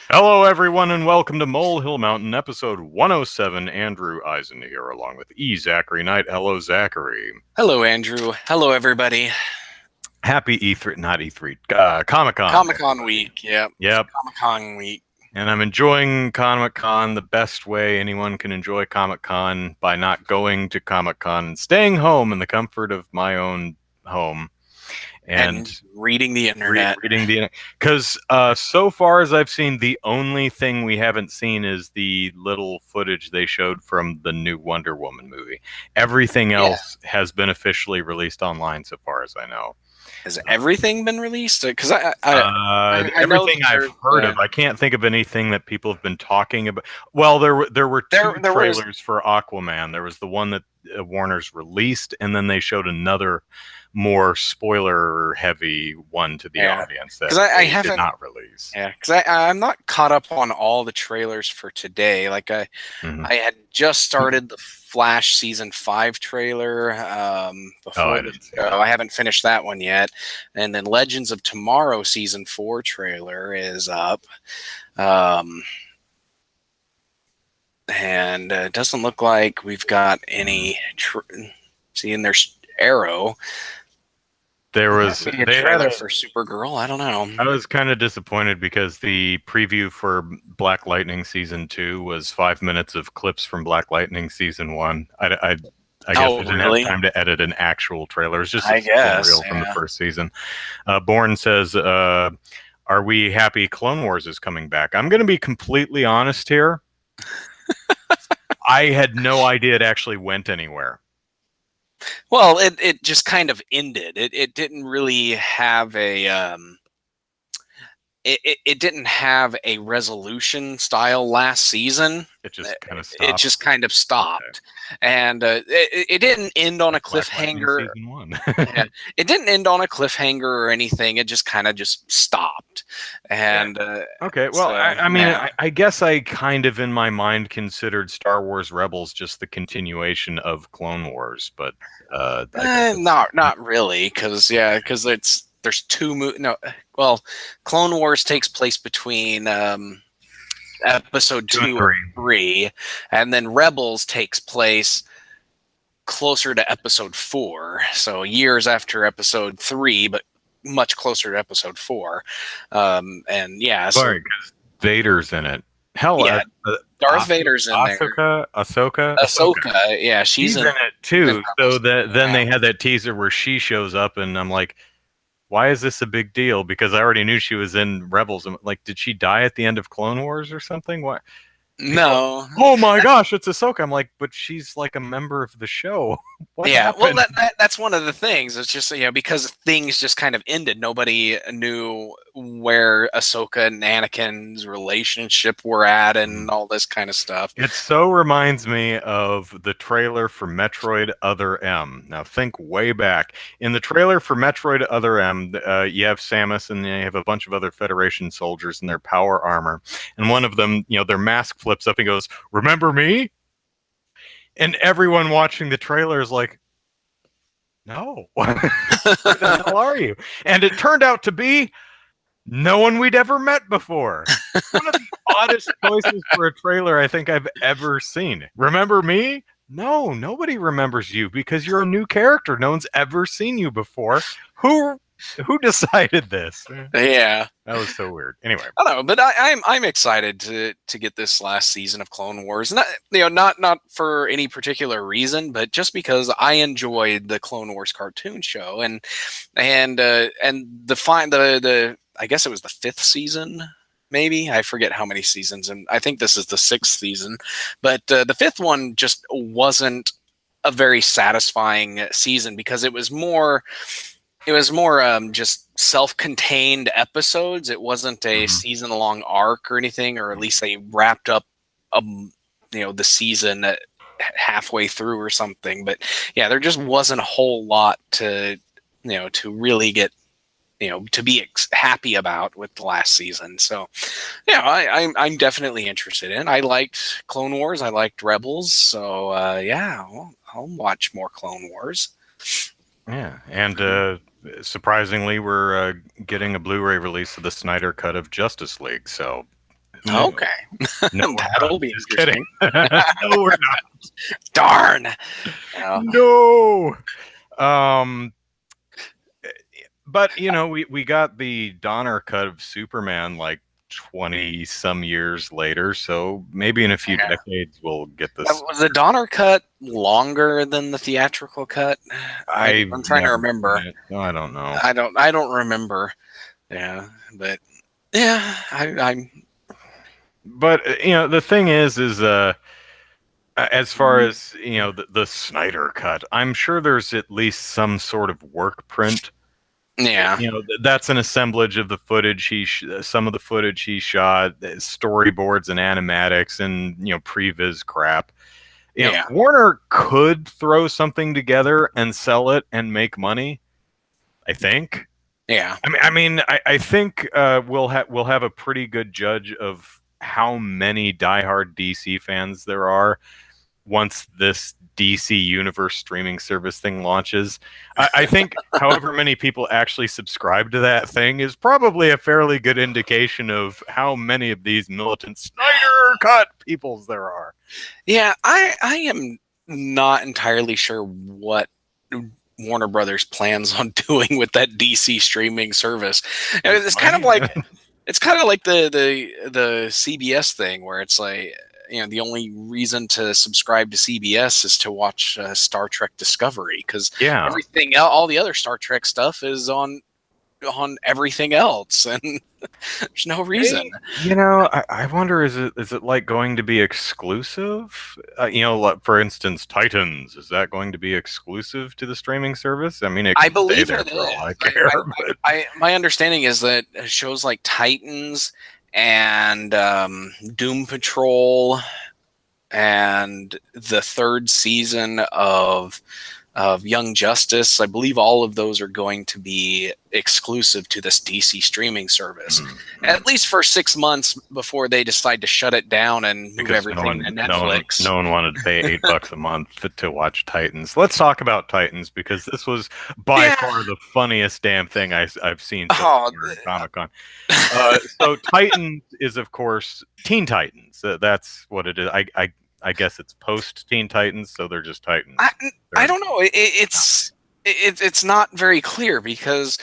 Hello, everyone, and welcome to Molehill Mountain, episode 107. Andrew Eisen here, along with Zachary Knight. Hello, Zachary. Hello, Andrew. Hello, everybody. Happy E3, not E3, Comic-Con. Comic-Con week. Yep. Yep. Comic-Con week. And I'm enjoying Comic-Con the best way anyone can enjoy Comic-Con, by not going to Comic-Con and staying home in the comfort of my own home. And reading the internet. Because so far as I've seen, the only thing we haven't seen is the little footage they showed from the new Wonder Woman movie. Everything else has been officially released online, so far as I know. Has everything been released? Because everything I've heard of. I can't think of anything that people have been talking about. Well, there were two trailers for Aquaman. There was the one that Warner's released, and then they showed another more spoiler-heavy one to the audience that they did not release. Yeah, because I'm not caught up on all the trailers for today. Like I had just started the Flash season 5 trailer before I haven't finished that one yet, and then Legends of Tomorrow season 4 trailer is up, and it doesn't look like we've got any. Seeing there's Arrow. There was a trailer for Supergirl. I don't know. I was kind of disappointed because the preview for Black Lightning season 2 was 5 minutes of clips from Black Lightning season 1. I guess I didn't have time to edit an actual trailer. It's just a reel from the first season. Bourne says, "Are we happy Clone Wars is coming back?" I'm going to be completely honest here. I had no idea it actually went anywhere. Well, it just kind of ended. It didn't really have a it didn't have a resolution style last season. It just kind of stopped. Okay. And it didn't end on a cliffhanger. Season 1. It didn't end on a cliffhanger or anything. It just kind of just stopped. And okay, well, I mean, I guess I kind of in my mind considered Star Wars Rebels just the continuation of Clone Wars, but not really, because there's two Clone Wars takes place between episode 2 and 3, and then Rebels takes place closer to episode 4, so years after episode 3, but much closer to episode 4. Sorry, because Vader's in it. Hell, yeah, Darth Vader's in there. Ahsoka, yeah, she's in it too. So then they had that teaser where she shows up, and I'm like, why is this a big deal? Because I already knew she was in Rebels. I'm like, did she die at the end of Clone Wars or something? What? No. Oh my gosh, it's Ahsoka. I'm like, but she's like a member of the show. What happened? Well, that's one of the things. It's just, because things just kind of ended. Nobody knew where Ahsoka and Anakin's relationship were at and all this kind of stuff. It so reminds me of the trailer for Metroid Other M. Now think way back. In the trailer for Metroid Other M, you have Samus and you have a bunch of other Federation soldiers in their power armor. And one of them, their mask flips up and goes, "Remember me?" And everyone watching the trailer is like, no. Where the hell are you? And it turned out to be no one we'd ever met before. One of the oddest choices for a trailer I think I've ever seen. Remember me? No, nobody remembers you because you're a new character. No one's ever seen you before. Who decided this? Yeah, that was so weird. Anyway, I don't know, but I'm excited to get this last season of Clone Wars. Not for any particular reason, but just because I enjoyed the Clone Wars cartoon show, and the I guess it was the 5th season. Maybe, I forget how many seasons, and I think this is the 6th season. But the 5th one just wasn't a very satisfying season because it was more just self-contained episodes. It wasn't a season-long arc or anything, or at least they wrapped up, the season halfway through or something. But yeah, there just wasn't a whole lot to really get, to be happy about with the last season. So yeah, I'm definitely interested in. I liked Clone Wars. I liked Rebels. So I'll watch more Clone Wars. Yeah, and surprisingly, we're getting a Blu-ray release of the Snyder Cut of Justice League. So No, Okay, no, we're not. that'll be Just kidding. interesting. No, we're not. Darn. Yeah. No. Um, but we got the Donner cut of Superman like 20 some years later, so maybe in a few Yeah. decades we'll get Now, this. was the Donner cut longer than the theatrical cut? I've I'm trying to never seen remember. it. No, I don't know. I don't remember. Yeah, but yeah, I'm But the thing is as far as the Snyder cut, I'm sure there's at least some sort of work print. yeah, That's an assemblage of the footage some of the footage he shot, storyboards and animatics, and previs crap. yeah, Warner could throw something together and sell it and make money, I think. yeah, I think we'll have a pretty good judge of how many diehard DC fans there are once this DC Universe streaming service thing launches. I think however many people actually subscribe to that thing is probably a fairly good indication of how many of these militant Snyder cut peoples there are. yeah. I am not entirely sure what Warner Brothers plans on doing with that DC streaming service. And Make it's kind of money? like the CBS thing where it's like the only reason to subscribe to CBS is to watch Star Trek Discovery because Yeah. everything all the other Star Trek stuff is on everything else and there's no reason. I wonder, is it like going to be exclusive? Like, for instance, Titans, is that going to be exclusive to the streaming service? I mean, it I could stay believe there it for all I is. care, but My understanding is that shows like Titans and Doom Patrol and the third season of Young Justice, I believe all of those are going to be exclusive to this DC streaming service, mm, at least for 6 months before they decide to shut it down and move because no everything to one, no one, Netflix. no one wanted to pay $8 a month to watch Titans. Let's talk about Titans because this was by Yeah. far the funniest damn thing I've seen so Oh, far at Comic Con. So Titans is, of course, Teen Titans. That's what it is. I guess it's post Teen Titans, so they're just Titans. I, I don't know. It's not very clear because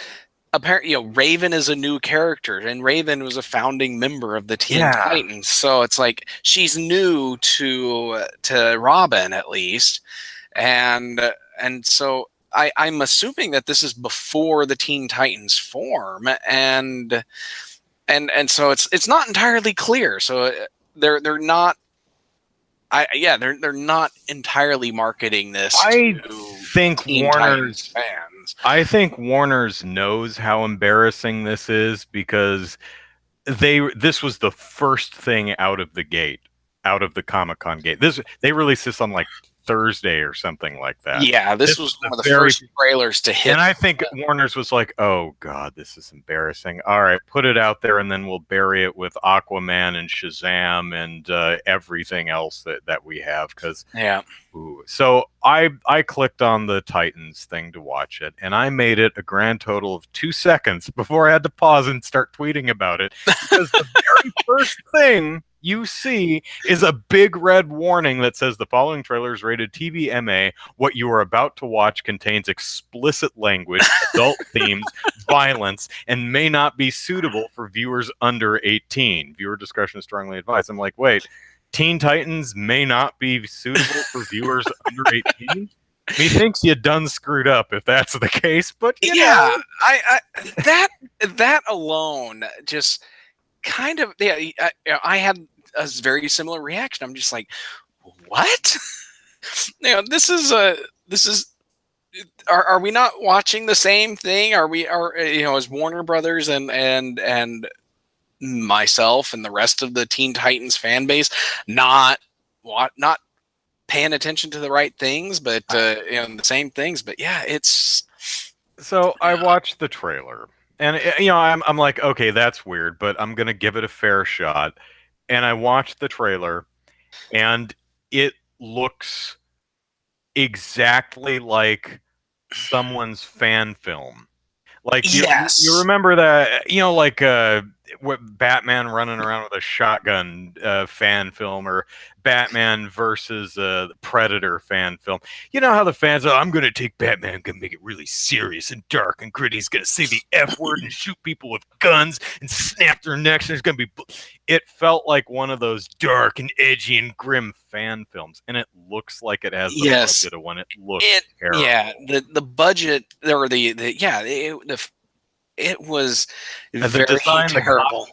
apparently, Raven is a new character, and Raven was a founding member of the Teen Yeah. Titans. So it's like she's new to Robin at least, and so I'm assuming that this is before the Teen Titans form, and so it's not entirely clear. So they're not. They're not entirely marketing this I to think Teen Titans Warner's fans. I think Warner's knows how embarrassing this is because this was the first thing out of the gate, out of the Comic-Con gate. They released this on like Thursday or something like that. Yeah, this This was was one the of the very first trailers to hit. And I think Warner's was like, "Oh God, this is embarrassing. All right, put it out there, and then we'll bury it with Aquaman and Shazam and everything else that we have." Because Yeah. so I clicked on the Titans thing to watch it, and I made it a grand total of 2 seconds before I had to pause and start tweeting about it because the very first thing you see is a big red warning that says the following trailer is rated TV-MA. What you are about to watch contains explicit language, adult themes, violence, and may not be suitable for viewers under 18. Viewer discretion is strongly advised. I'm like, wait, Teen Titans may not be suitable for viewers under 18? Methinks you done screwed up if that's the case, but Yeah, that alone just kind of I had a very similar reaction. I'm just like, what? This is are we not watching the same thing? Are as Warner Brothers and myself and the rest of the Teen Titans fan base not paying attention to the right things, but the same things. But yeah, it's So I watched the trailer, and I'm like, okay, that's weird, but I'm gonna give it a fair shot. And I watched the trailer, and it looks exactly like someone's fan film. Like you yes, remember that, like what Batman running around with a shotgun fan film, or Batman versus the Predator fan film. You know how the fans are, I'm going to take Batman, going to make it really serious and dark and gritty. He's going to say the F word and shoot people with guns and snap their necks. There's going to be. It felt like one of those dark and edgy and grim fan films, and it looks like it has the Yes. budget of one. It looks terrible. Yeah, the budget or it was very design, terrible.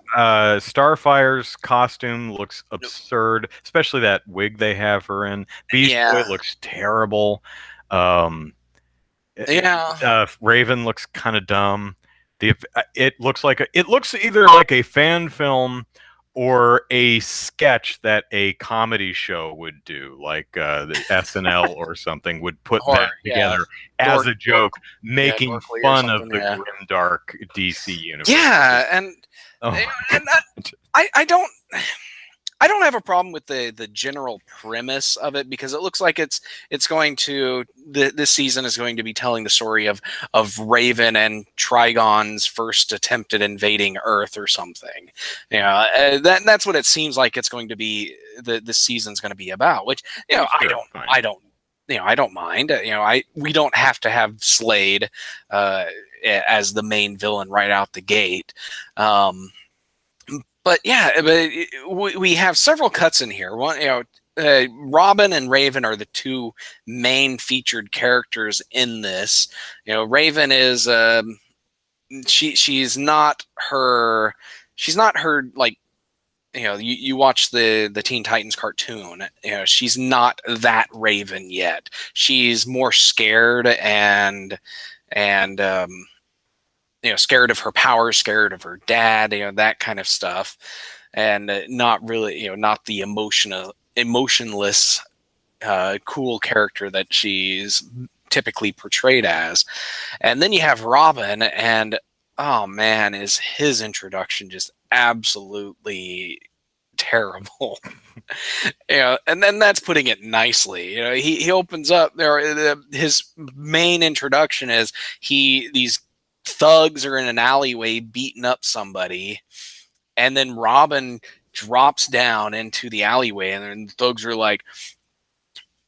Starfire's costume looks absurd, especially that wig they have her in. Beast Boy looks terrible. Raven looks kind of dumb. It looks either like a fan film or a sketch that a comedy show would do, like the SNL or something would put that together as a joke, making fun of the grim, dark DC universe. Yeah, and I don't have a problem with the general premise of it, because it looks like it's going to this season is going to be telling the story of Raven and Trigon's first attempt at invading Earth or something. That's what it seems like it's going to be. The season's going to be about, which I don't mind. We don't have to have Slade as the main villain right out the gate. But we have several cuts in here. One, Robin and Raven are the two main featured characters in this. Raven is she's not her like, you watch the Teen Titans cartoon. She's not that Raven yet. She's more scared and scared of her powers, scared of her dad, that kind of stuff, and not really, not the emotionless, cool character that she's typically portrayed as. And then you have Robin, and oh man, is his introduction just absolutely terrible. And then that's putting it nicely. He opens up there. His main introduction is these thugs are in an alleyway beating up somebody, and then Robin drops down into the alleyway, and then the thugs are like,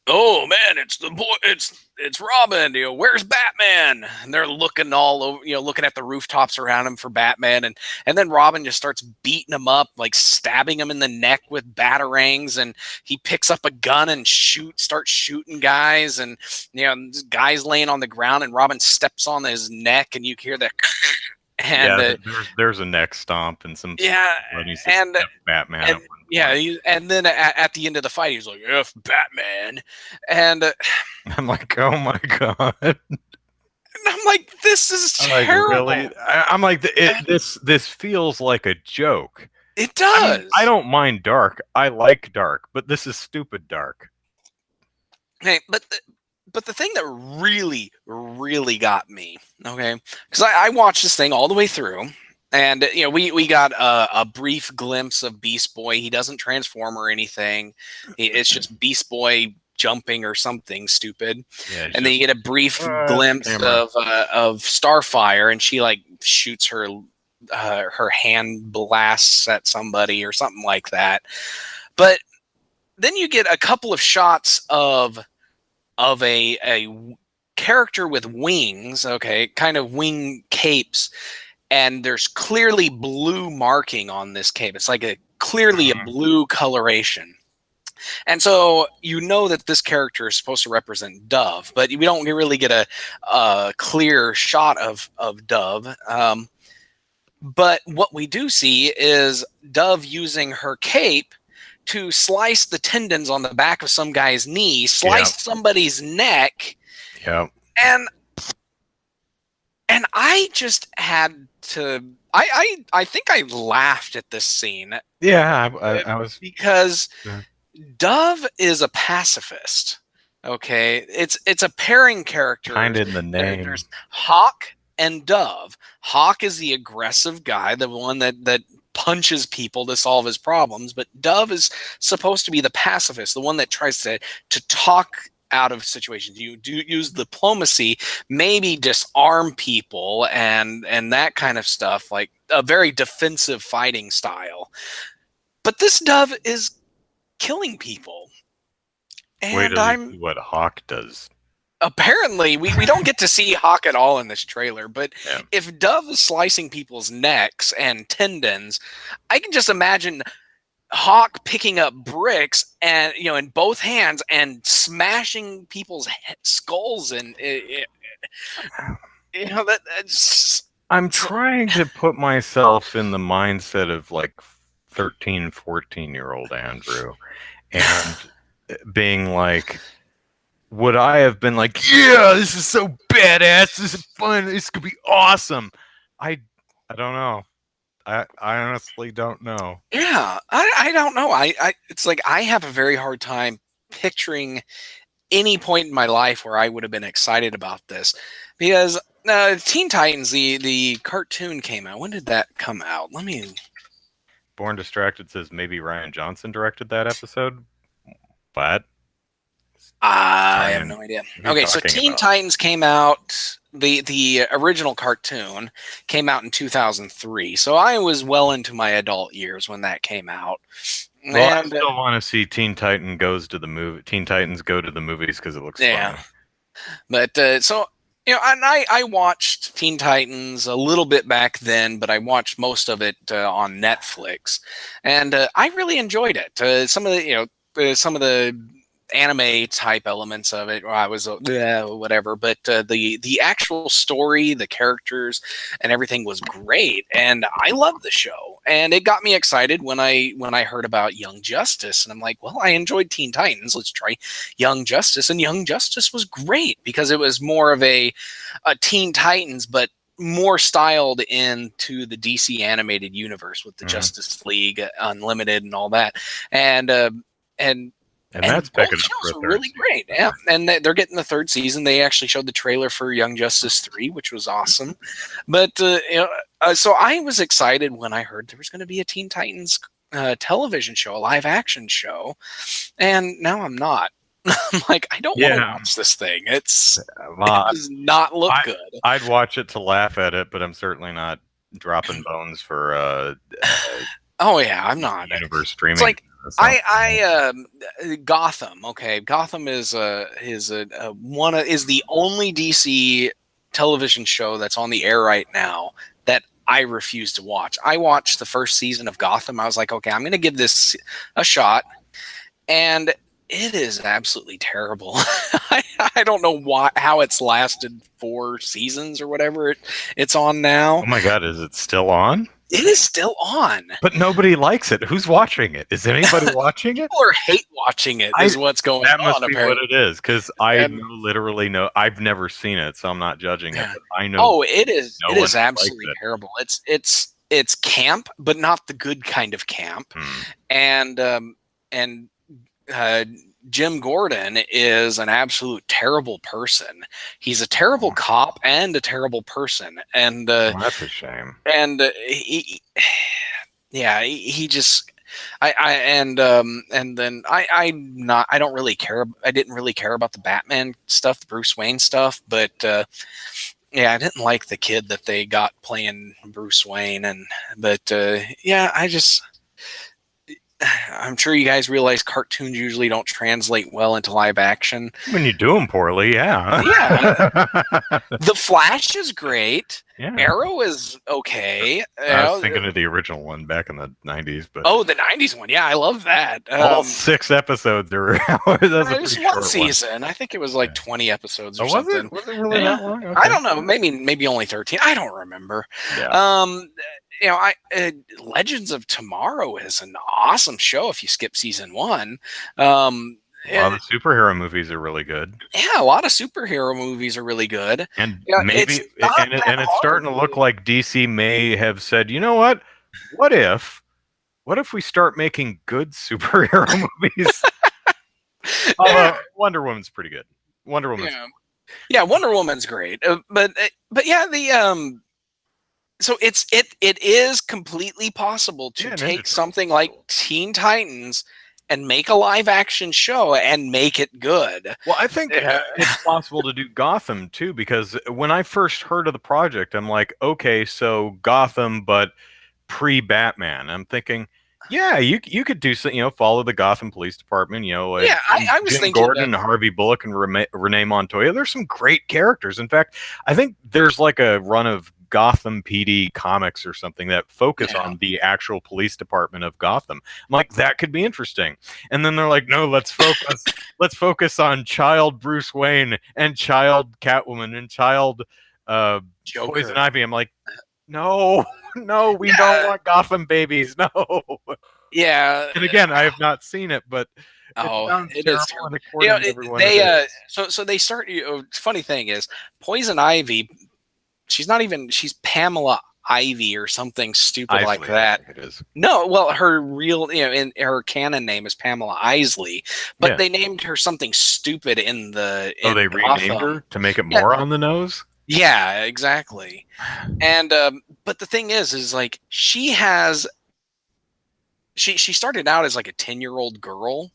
"Oh man, it's the boy, it's Robin. Where's Batman?" And they're looking all over, looking at the rooftops around him for Batman, and then Robin just starts beating him up, like stabbing him in the neck with batarangs, and he picks up a gun and starts shooting guys, and this guy's laying on the ground, and Robin steps on his neck, and you hear that. And there's a neck stomp and some and Batman. And then at the end of the fight, he's like, "F Batman," and I'm like, "Oh my god!" And I'm like, "This is terrible." Like, really? I'm like, this feels like a joke. It does. I don't mind dark. I like dark, but this is stupid dark. Hey, but the thing that really, really got me, okay, because I watched this thing all the way through, and we got a brief glimpse of Beast Boy. He doesn't transform or anything. It's just Beast Boy jumping or something stupid. Yeah, and then you get a brief glimpse of Starfire, and she like shoots her hand blasts at somebody or something like that. But then you get a couple of shots of a character with wings, okay, kind of wing capes, and there's clearly blue marking on this cape. It's like clearly a blue coloration. And so that this character is supposed to represent Dove, but we don't really get a clear shot of Dove. But what we do see is Dove using her cape to slice the tendons on the back of some guy's knee, slice somebody's neck. Yeah. And I just had to I think I laughed at this scene. Yeah, I was, because Dove is a pacifist. Okay. It's a pairing character. Kind of in the name. There's Hawk and Dove. Hawk is the aggressive guy, the one that punches people to solve his problems, but Dove is supposed to be the pacifist, the one that tries to talk out of situations. You do use diplomacy, maybe disarm people and that kind of stuff, like a very defensive fighting style. But this dove is killing people. Wait And till you I'm see what Hawk does. apparently we don't get to see Hawk at all in this trailer, but Yeah. if Dove is slicing people's necks and tendons, I can just imagine Hawk picking up bricks and in both hands and smashing people's skulls and that's I'm trying to put myself in the mindset of like 13, 14-year-old Andrew and being like, would I have been like, yeah, this is so badass, this is fun, this could be awesome? I don't know. I honestly don't know. yeah, I don't know. I it's like I have a very hard time picturing any point in my life where I would have been excited about this because Teen Titans, the cartoon came out. When did that come out? Let me. Born Distracted says maybe Ryan Johnson directed that episode. But I have Ryan, no idea. what are you Okay, so talking Teen about? Titans came out. The original cartoon came out in 2003, so I was well into my adult years when that came out. Well, I And still want to see Teen Titan goes to the movie. Teen Titans go to the movies because it looks yeah, funny. but so and I watched Teen Titans a little bit back then, but I watched most of it on Netflix, and I really enjoyed it. Some of the some of the anime type elements of it, or I was whatever, but the actual story, the characters, and everything was great, and I loved the show, and it got me excited when I heard about Young Justice, and I'm like, well, I enjoyed Teen Titans, let's try Young Justice, and Young Justice was great because it was more of a Teen Titans, but more styled into the DC animated universe with the Justice League Unlimited and all that, and and And that's both picking up for shows a are third really season. great. Yeah, and they're getting the third season. They actually showed the trailer for Young Justice 3, which was awesome. But so I was excited when I heard there was going to be a Teen Titans television show, a live action show, and now I'm not. I'm like, I don't want to Yeah, watch this thing. It well, does not look I, good. I'd watch it to laugh at it, but I'm certainly not dropping bones for Oh yeah, I'm not. universe It's streaming. like Gotham. Okay, Gotham is is the only DC television show that's on the air right now that I refuse to watch. I watched the first season of Gotham. I was like, okay, I'm going to give this a shot, and it is absolutely terrible. I don't know how it's lasted 4 seasons or whatever it's on now. Oh my God, is it still on? It is still on. But nobody likes it. Who's watching it? Is anybody watching it? People are hate watching it. Is what's going That on. must be Apparently. what it is, because literally know. I've never seen it, so I'm not judging it. But I know. Oh, it is. No It one is likes absolutely it. terrible. It's camp, but not the good kind of camp. And uh, Jim Gordon is an absolute terrible person. He's a terrible cop and a terrible person. And Well, that's a shame. and he just and then I don't really care. I didn't really care about the Batman stuff, the Bruce Wayne stuff, but yeah, I didn't like the kid that they got playing Bruce Wayne, I'm sure you guys realize cartoons usually don't translate well into live action. When you do them poorly, yeah. Yeah. The Flash is great. Yeah. Arrow is okay. I was thinking of the original one back in the 90s, but oh, the '90s one, yeah, I love that. all 6 episodes are. That's it a was pretty one short season. I think it was like 20 episodes or Oh, was something. it? Was it really that long? Okay. I don't know. Maybe only 13. I don't remember. Yeah. Legends of Tomorrow is an awesome show if you skip season 1. A lot of the superhero movies are really good. Yeah, a lot of superhero movies are really good. And Yeah, maybe it's starting to look like DC may have said, you know what? What if we start making good superhero movies? Although Wonder Woman's pretty good. Wonder Woman's yeah, Wonder Woman's great. But yeah, the so it is completely possible to take something like Teen Titans and make a live action show and make it good. Well, I think it's possible to do Gotham too, because when I first heard of the project, I'm like, okay, so Gotham, but pre-Batman. I'm thinking, yeah, you could do something, follow the Gotham Police Department, Yeah, I was Jim thinking Gordon, and Harvey Bullock, and Renee Montoya. There's some great characters. In fact, I think there's like a run of Gotham PD comics or something that focus on the actual police department of Gotham. I'm like, that could be interesting. And then they're like, no, let's focus on child Bruce Wayne and child Catwoman and child Joker. Poison Ivy. I'm like, no, no, we don't want Gotham babies. No. Yeah. And again, I have not seen it, but it sounds terrible. And according to everyone, so they start. Funny thing is, Poison Ivy. She's Pamela Ivy or something stupid Isley, like that. it is. No, well, her real, in her canon name is Pamela Isley, but they named her something stupid in the. They renamed her to make it more on the nose. Yeah, exactly. And but the thing is like she started out as like a 10-year-old girl.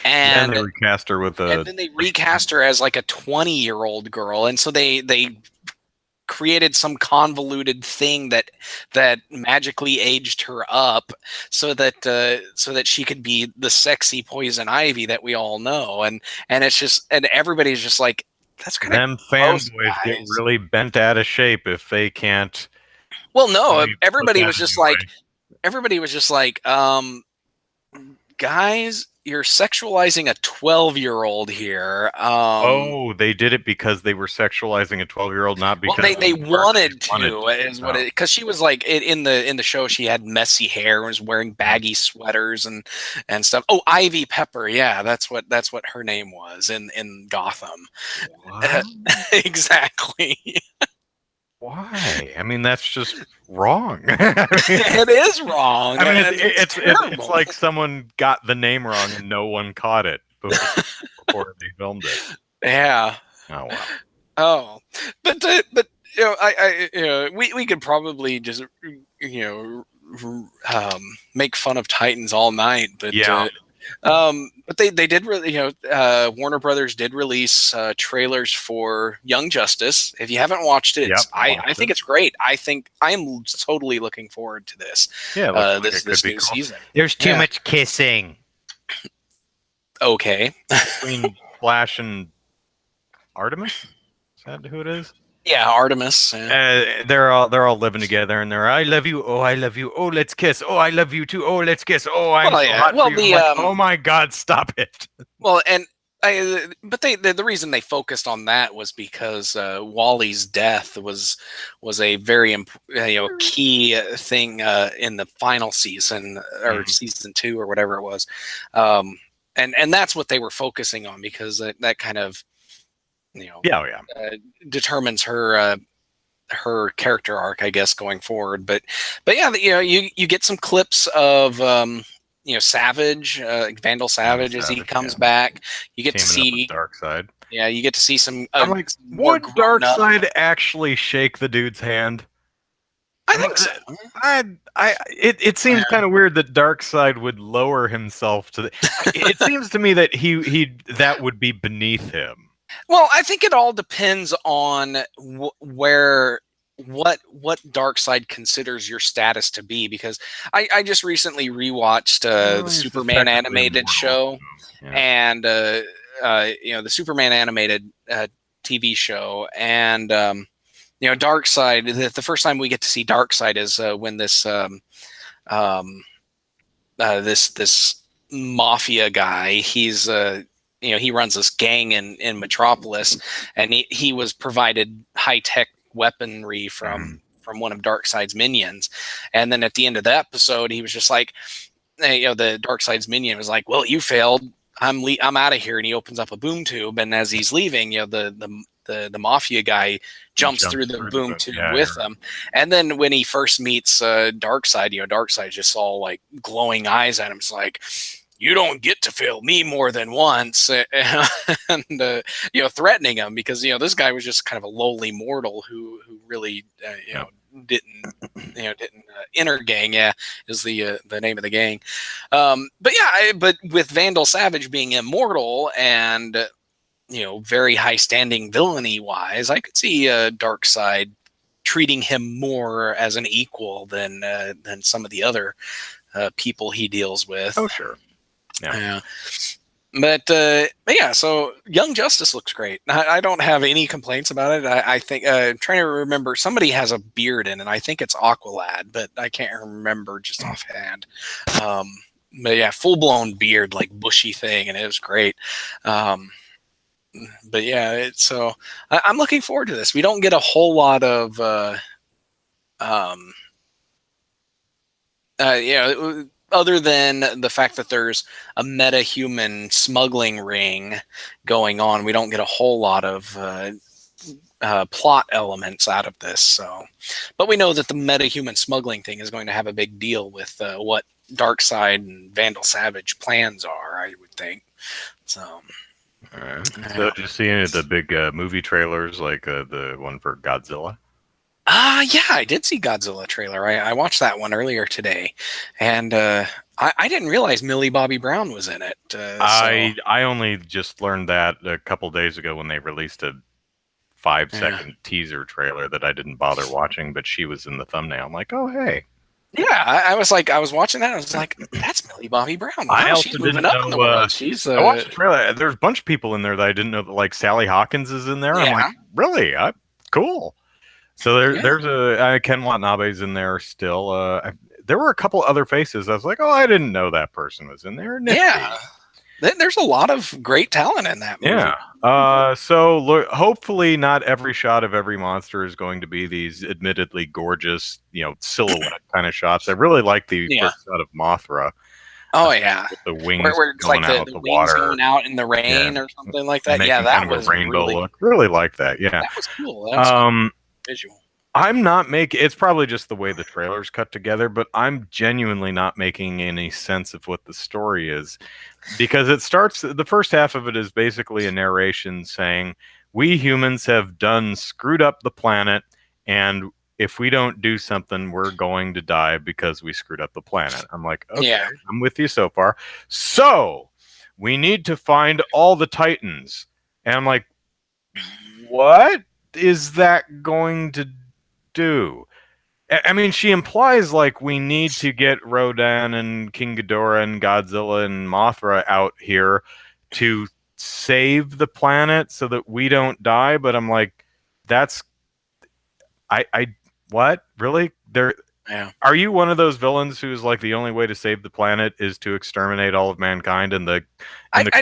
And they recast her with and then they recast her as like a 20-year-old girl, and so they created some convoluted thing that magically aged her up so that she could be the sexy Poison Ivy that we all know, and it's just, and everybody's just like, that's kind of them fanboys get really bent out of shape if they can't. Well, no, everybody was just like, guys, you're sexualizing a 12-year-old here. They did it because they were sexualizing a 12-year-old, not because they wanted to. Is what it? Because she was like in the show, she had messy hair, was wearing baggy sweaters and stuff. Oh, Ivy Pepper, yeah, that's what her name was in Gotham. Exactly. Why? I mean, that's just wrong. It is wrong. I mean, it's like someone got the name wrong and no one caught it before they filmed it. Yeah. Oh wow. Oh, but we could probably just make fun of Titans all night, but yeah. But they did really, Warner Brothers did release trailers for Young Justice. If you haven't watched it, I think it's great. I think I'm totally looking forward to this. Yeah, this new season. There's too much kissing. Okay. Between Flash and Artemis? Is that who it is? Yeah, Artemis. Yeah. They're all living together, and they're, I love you. Oh, I love you. Oh, let's kiss. Oh, I love you too. Oh, let's kiss. Oh, I'm so hot for you. Oh my God, stop it. Well, and but the reason they focused on that was because Wally's death was a very key thing in the final season or season 2 or whatever it was, and that's what they were focusing on, because that kind of determines her character arc, I guess, going forward. But yeah, you get some clips of Savage, Vandal Savage, as he comes back. You get to see Darkseid. Yeah, you get to see some. I'm like, would Darkseid actually shake the dude's hand? I think so. It seems kind of weird that Darkseid would lower himself to the. It seems to me that that would be beneath him. Well, I think it all depends on what Darkseid considers your status to be, because I just recently rewatched the Superman animated show, and the Superman animated TV show, and Darkseid. The first time we get to see Darkseid is when this this mafia guy, he's he runs this gang in Metropolis, and he was provided high-tech weaponry from one of Darkseid's minions. And then at the end of the episode, he was just like, the Darkseid's minion was like, well, you failed, I'm out of here. And he opens up a boom tube, and as he's leaving, the mafia guy jumps through the boom tube with him. And then when he first meets Darkseid, Darkseid just all like glowing eyes at him. It's like, you don't get to fail me more than once, and threatening him, because this guy was just kind of a lowly mortal who really didn't Inner Gang, yeah, is the name of the gang. But yeah, but with Vandal Savage being immortal and very high standing villainy wise, I could see Darkseid treating him more as an equal than some of the other people he deals with. Oh, sure. Yeah. But yeah, so Young Justice looks great. I don't have any complaints about it. I think I'm trying to remember, somebody has a beard in it. I think it's Aqualad, but I can't remember just offhand. But yeah, full blown beard, like bushy thing, and it was great. But yeah, so I'm looking forward to this. We don't get a whole lot of other than the fact that there's a meta-human smuggling ring going on. We don't get a whole lot of plot elements out of this. So, but we know that the meta-human smuggling thing is going to have a big deal with what Darkseid and Vandal Savage plans are, I would think. So, all right. So, did you see any of the big movie trailers, like the one for Godzilla? Yeah, I did see Godzilla trailer. I watched that one earlier today, and I didn't realize Millie Bobby Brown was in it. I only just learned that a couple days ago when they released a 5-second teaser trailer that I didn't bother watching, but she was in the thumbnail. I'm like, oh hey. Yeah, I was watching that. I was like, that's Millie Bobby Brown. Wow, I also she's moving didn't up know. in the world. She's. I watched the trailer. There's a bunch of people in there that I didn't know. That, like Sally Hawkins is in there. Yeah. I'm like, really? Cool. So there's a Ken Watanabe's in there still. There were a couple other faces. I was like, oh, I didn't know that person was in there. Nifty. Yeah. There's a lot of great talent in that movie. Yeah. So look, hopefully not every shot of every monster is going to be these admittedly gorgeous, silhouette kind of shots. I really like the first shot of Mothra. Oh yeah, with the wings where it's going like out the the wings water, going out in the rain or something like that. Yeah, that kind of was a rainbow really, look. Really like that. Yeah, that was cool. That was cool visual. I'm not making. It's probably just the way the trailer's cut together, but I'm genuinely not making any sense of what the story is, because it starts. The first half of it is basically a narration saying, "We humans have screwed up the planet, and if we don't do something, we're going to die because we screwed up the planet." I'm like, okay, I'm with you so far. So we need to find all the Titans, and I'm like, what is that going to do? I mean, she implies like we need to get Rodan and King Ghidorah and Godzilla and Mothra out here to save the planet so that we don't die. But I'm like, that's what really? Are you one of those villains who's like the only way to save the planet is to exterminate all of mankind, and the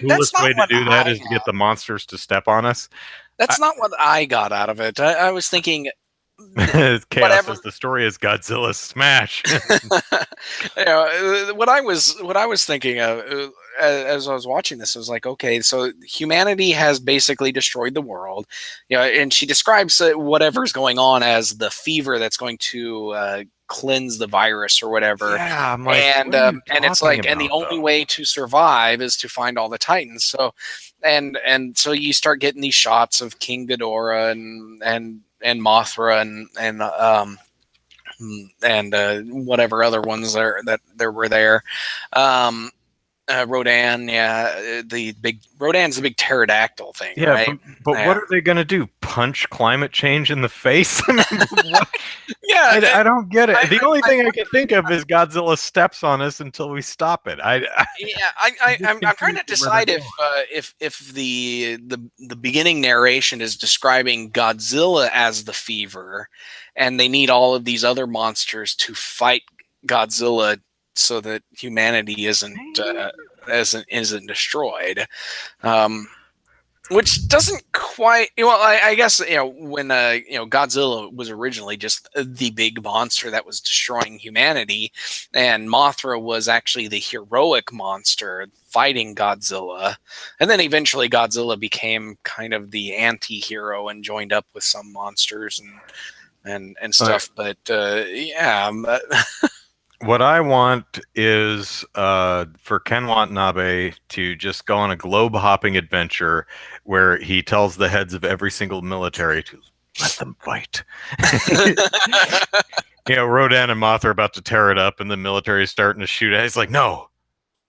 coolest way to do that is to get the monsters to step on us? That's not what I got out of it. I was thinking. Chaos says the story is Godzilla's smash. What I was thinking of as I was watching this, I was like, okay, so humanity has basically destroyed the world, and she describes whatever's going on as the fever that's going to cleanse the virus or whatever. Yeah, I'm like, and it's like, and the only way to survive is to find all the Titans. So, and so you start getting these shots of King Ghidorah and Mothra and whatever other ones that there were there. Rodan, Rodan's the big pterodactyl thing, right? But what are they going to do? Punch climate change in the face? I mean, what? I don't get it. The only thing I can think of is Godzilla steps on us until we stop it. I'm trying to decide if the beginning narration is describing Godzilla as the fever, and they need all of these other monsters to fight Godzilla so that humanity isn't destroyed, which doesn't quite. Well, I guess when Godzilla was originally just the big monster that was destroying humanity, and Mothra was actually the heroic monster fighting Godzilla, and then eventually Godzilla became kind of the anti-hero and joined up with some monsters and stuff. But yeah. What I want is for Ken Watanabe to just go on a globe-hopping adventure where he tells the heads of every single military to Let them fight. Rodan and Moth are about to tear it up, and the military is starting to shoot at it. He's like, no,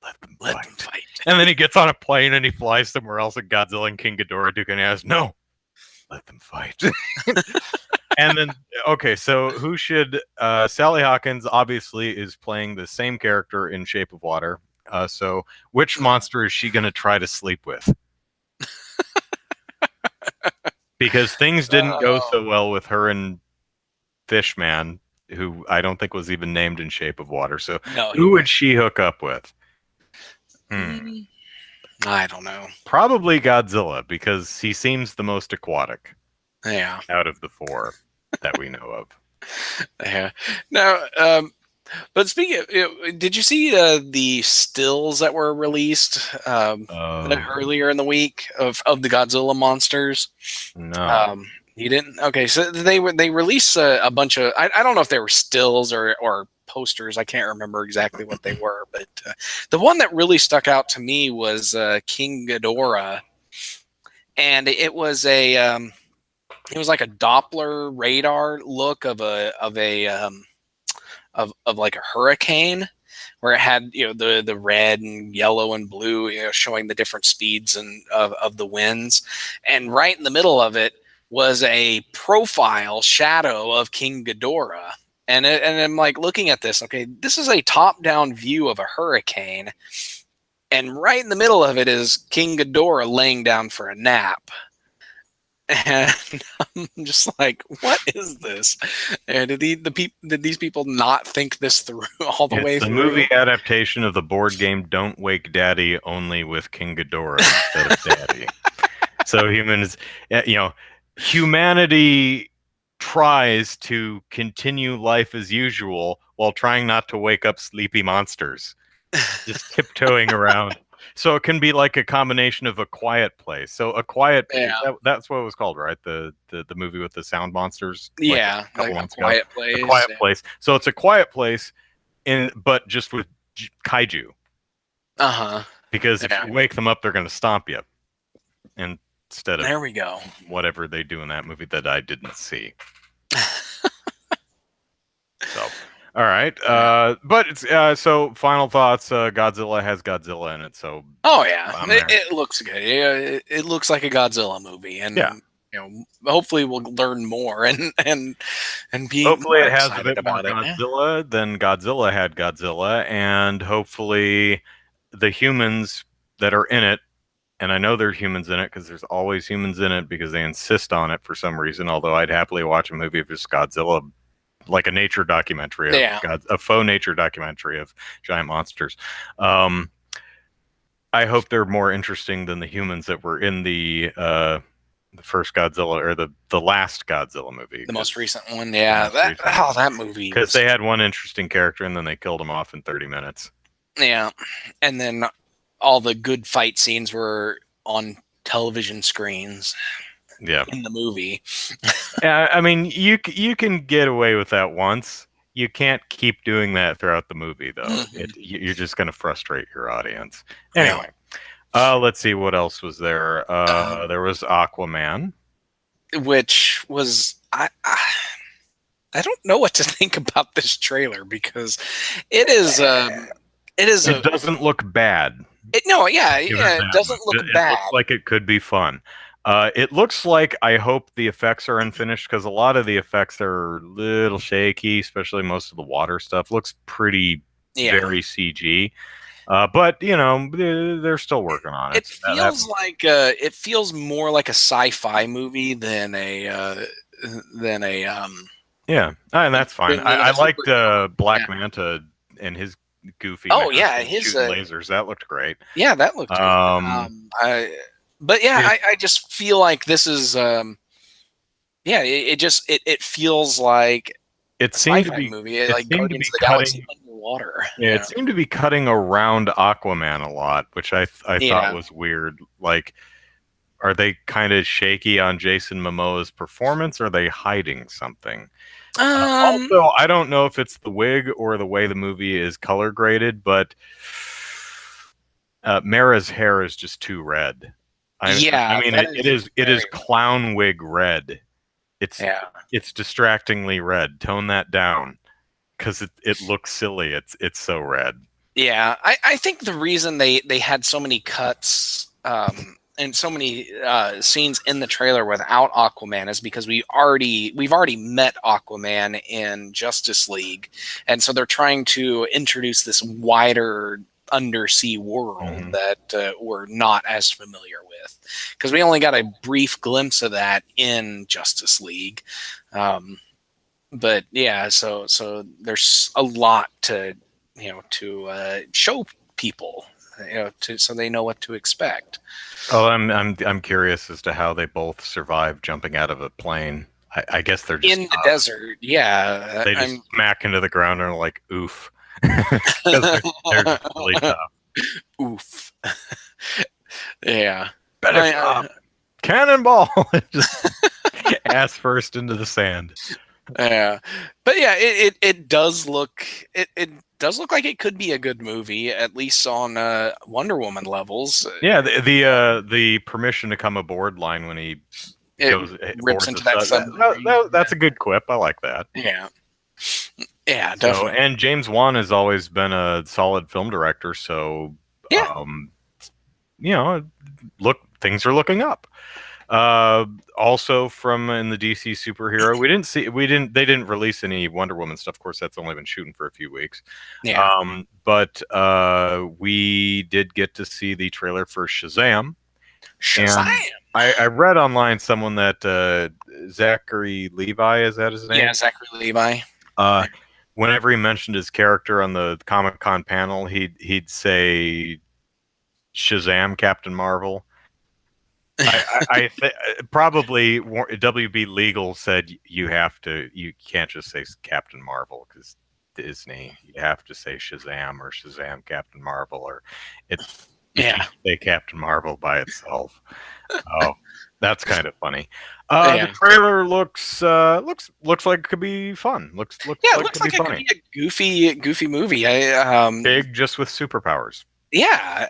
let them Let fight. them fight. And then he gets on a plane and he flies somewhere else, and Godzilla and King Ghidorah Duke and asks, no, let them fight. And then, okay, so who should Sally Hawkins obviously is playing the same character in Shape of Water. So which monster is she going to try to sleep with? Because things didn't go so well with her and Fishman, who I don't think was even named in Shape of Water. So No, who would she hook up with? I don't know. Probably Godzilla, because he seems the most aquatic. Yeah. Out of the four that we know of. Yeah. Now, but speaking of, did you see the stills that were released earlier in the week of the Godzilla monsters? No. You didn't? Okay, so they released a bunch of I don't know if they were stills or posters. I can't remember exactly what they were, but the one that really stuck out to me was King Ghidorah, and it was like a Doppler radar look of like a hurricane, where it had the red and yellow and blue, showing the different speeds and of the winds, and right in the middle of it was a profile shadow of King Ghidorah. And I'm like looking at this. Okay, this is a top-down view of a hurricane, and right in the middle of it is King Ghidorah laying down for a nap. And I'm just like, what is this? And did these people not think this through all the way It's the through? movie adaptation of the board game Don't Wake Daddy, only with King Ghidorah instead of Daddy. So humanity tries to continue life as usual while trying not to wake up sleepy monsters, just tiptoeing around. So it can be like a combination of A Quiet Place. So A Quiet Place, that's what it was called, right? The movie with the sound monsters. Yeah, like a couple like months A Quiet ago. Place. A Quiet Place. So it's A Quiet Place, but just with kaiju. Because if you wake them up, they're going to stomp you. Instead of there we go. Whatever they do in that movie that I didn't see. So. All right, but it's so final thoughts. Godzilla has Godzilla in it, so it looks good. It looks like a Godzilla movie, and hopefully we'll learn more and be hopefully more it has a excited bit more about it. Godzilla than Godzilla had Godzilla, and hopefully the humans that are in it, and I know there are humans in it because there's always humans in it because they insist on it for some reason. Although I'd happily watch a movie of just Godzilla, like a nature documentary, a faux nature documentary of giant monsters. I hope they're more interesting than the humans that were in the first Godzilla or the last Godzilla movie, the most recent one. Yeah, that movie, because they had one interesting character and then they killed him off in 30 minutes. Yeah, and then all the good fight scenes were on television screens. Yeah, in the movie. Yeah, I mean, you can get away with that once. You can't keep doing that throughout the movie, though. You're just going to frustrate your audience. Anyway, let's see what else was there. There was Aquaman, which was I don't know what to think about this trailer, because it doesn't look bad. It doesn't look bad. It looks like it could be fun. It looks like, I hope the effects are unfinished, because a lot of the effects are a little shaky, especially most of the water stuff. Looks pretty very CG. But they're still working on it. It feels more like a sci-fi movie than a yeah, and that's fine. I liked Black Manta and his goofy shooting lasers. That looked great. Yeah, that looked good. I just feel like this is it feels like it seemed to be movie, like Guardians of the Galaxy underwater. Yeah, it seemed to be cutting around Aquaman a lot, which I thought was weird. Like, are they kind of shaky on Jason Momoa's performance? Or are they hiding something? Also, I don't know if it's the wig or the way the movie is color graded, but Mara's hair is just too red. I mean, it is clown wig red. It's Yeah. it's distractingly red. Tone that down because it looks silly. It's so red. Yeah, I think the reason they had so many cuts and so many scenes in the trailer without Aquaman is because we've already met Aquaman in Justice League, and so they're trying to introduce this wider undersea world Mhm. that we're not as familiar with, because we only got a brief glimpse of that in Justice League. But yeah, so there's a lot to show people, so they know what to expect Oh, I'm curious as to how they both survive jumping out of a plane. I guess they're just in the tough. desert. Yeah, They just I'm. smack into the ground and are like, oof, because they're just really tough. Oof. Yeah. Belly I, flop, cannonball, just ass first into the sand. yeah, but yeah, it does look it does look like it could be a good movie, at least on Wonder Woman levels. Yeah, the permission to come aboard line when he It goes rips boards a into that sub. submarine. That's a good quip. I like that. Yeah, yeah, So, definitely. and James Wan has always been a solid film director. So, Yeah, um, you know, look, things are looking up. Uh, Also from in the DC superhero, they didn't release any Wonder Woman stuff. Of course, that's only been shooting for a few weeks. yeah. But we did get to see the trailer for Shazam, and Shazam! I read online someone that Zachary Levi, is that his Yeah, name? Zachary Levi. Uh, Whenever he mentioned his character on the Comic Con panel, he'd say Shazam, Captain Marvel. Probably WB Legal said you can't just say Captain Marvel because Disney. You have to say Shazam or Shazam Captain Marvel, or it you Yeah, can't say Captain Marvel by itself. Oh, that's kind of funny. The yeah, trailer looks like it could be fun. Looks yeah. It like it looks could be like it could funny. be a goofy movie. Big, just with superpowers. Yeah,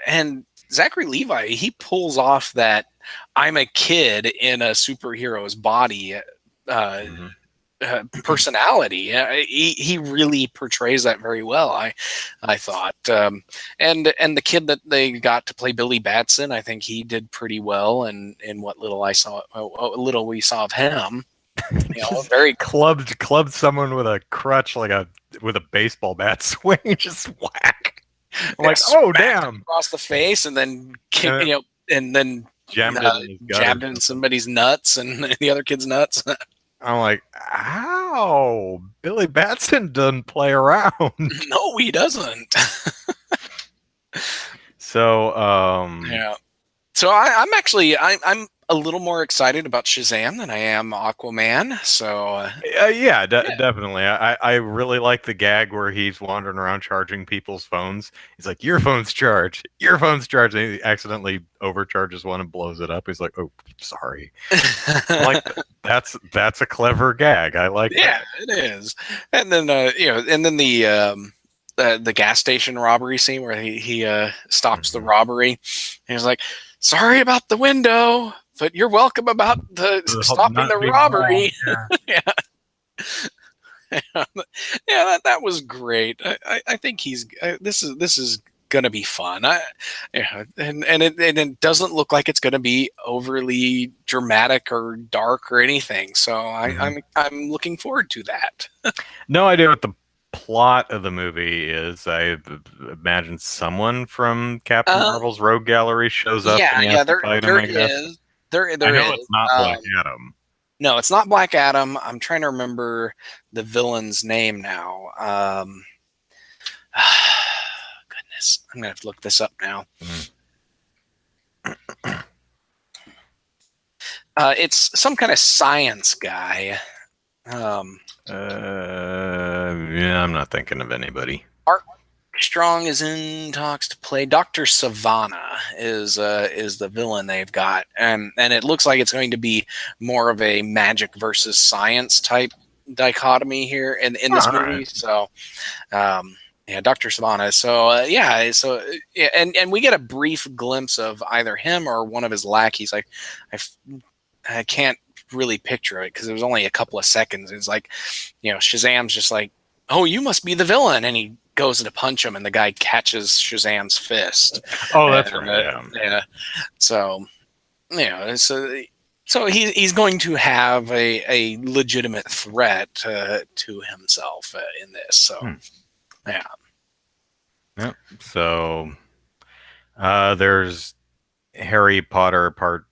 and Zachary Levi, he pulls off that I'm a kid in a superhero's body uh, Hmm. personality. He really portrays that very well. I thought, and the kid that they got to play Billy Batson, I think he did pretty well. And in what little I saw, what little we saw of him, Just very. clubbed someone with a crutch like a with a baseball bat swing, just whack. I'm Yeah, like, oh smacked him damn, across the face, and then and kicked, then and then jammed it uh, in his gut or jabbed in something. somebody's nuts and the other kid's nuts. I'm like, ow, Billy Batson doesn't play around. No, he doesn't. So, Yeah. So I'm actually I'm a little more excited about Shazam than I am Aquaman. So yeah, yeah. definitely. I really like the gag where he's wandering around charging people's phones. He's like, your phone's charged, your phone's charged. And he accidentally overcharges one and blows it up. He's like, oh, sorry. I'm like, that's a clever gag. I like Yeah, that. it is. And then and then the gas station robbery scene where he stops the Mhm. robbery. And he's like, "Sorry about the window, but you're welcome about the stopping Not the being wrong. robbery." Yeah. Yeah. Yeah, that was great. I think he's this is gonna be fun. Yeah, and it doesn't look like it's gonna be overly dramatic or dark or anything. So Mhm. I'm looking forward to that. No idea what the plot of the movie is. Imagine someone from Captain Uh, Marvel's Rogue Gallery shows up and yeah, he has yeah. to There fight him, there I guess. is I there know is. it's not Black Adam. No, it's not Black Adam. I'm trying to remember the villain's name now. Goodness, I'm gonna have to look this up now. Mm. It's some kind of science guy. Um, Yeah, I'm not thinking of anybody. Art Strong is in talks to play Dr. Savannah is the villain they've got, and it looks like it's going to be more of a magic versus science type dichotomy here in this All right. movie. So, yeah, Dr. Savannah. So yeah, so yeah, and we get a brief glimpse of either him or one of his lackeys. I can't really picture it because it was only a couple of seconds. It's like, Shazam's just like, "Oh, you must be the villain," and he goes to punch him, and the guy catches Shazam's fist. Oh, that's And right. Yeah. yeah, so so he's going to have a legitimate threat to himself in this. So yeah, Yep. So there's Harry Potter Part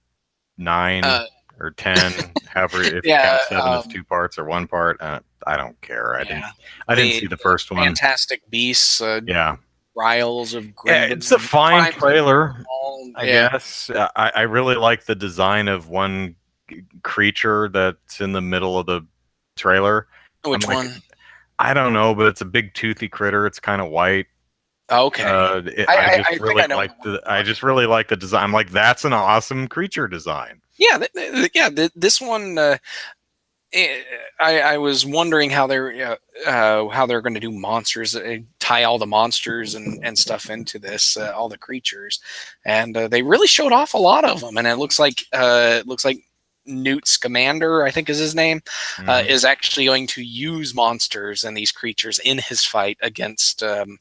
9 uh, or 10, however, if you yeah, count 7 as 2 parts or 1 part. I don't care. yeah. I didn't The see the first one. Fantastic Beasts, Yeah. Trials of Yeah, it's a Grindelwald, fine Crimes of trailer, Grindelwald. I Yeah, guess. I really like the design of one creature that's in the middle of the trailer. I'm which like, one? I don't know, but it's a big toothy critter. It's kind of white. Okay, I think I know. I just really like the design. I'm like, that's an awesome creature design. Yeah, this one. I was wondering how they're going to do monsters, tie all the monsters and stuff into this, all the creatures, and they really showed off a lot of them. And it looks like Newt Scamander, I think is his name, Mhm. is actually going to use monsters and these creatures in his fight against um,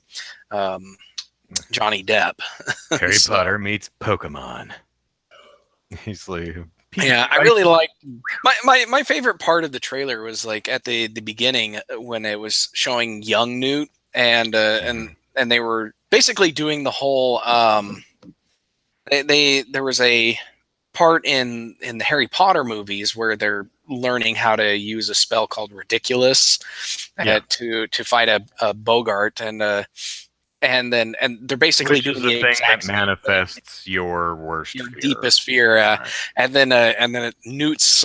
Johnny Depp. Harry So Potter meets Pokemon. He's like, yeah, I really liked my favorite part of the trailer was like at the beginning when it was showing young Newt and they were basically doing the whole there was a part in the Harry Potter movies where they're learning how to use a spell called Ridiculous yeah, to fight a Bogart and they're basically which is doing the the thing that exact same thing. manifests your worst Your fear. deepest fear. Right. And then Newt's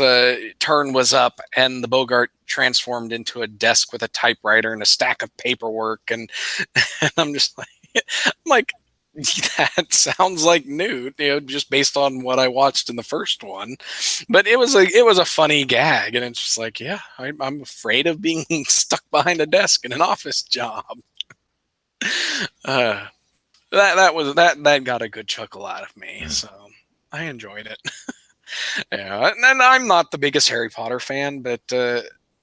turn was up, and the Bogart transformed into a desk with a typewriter and a stack of paperwork, and, and I'm like, that sounds like Newt, just based on what I watched in the first one. But it was a funny gag, and it's just like, yeah, I'm afraid of being stuck behind a desk in an office job. Uh, that got a good chuckle out of me, Mm. so I enjoyed it. Yeah, and I'm not the biggest Harry Potter fan, but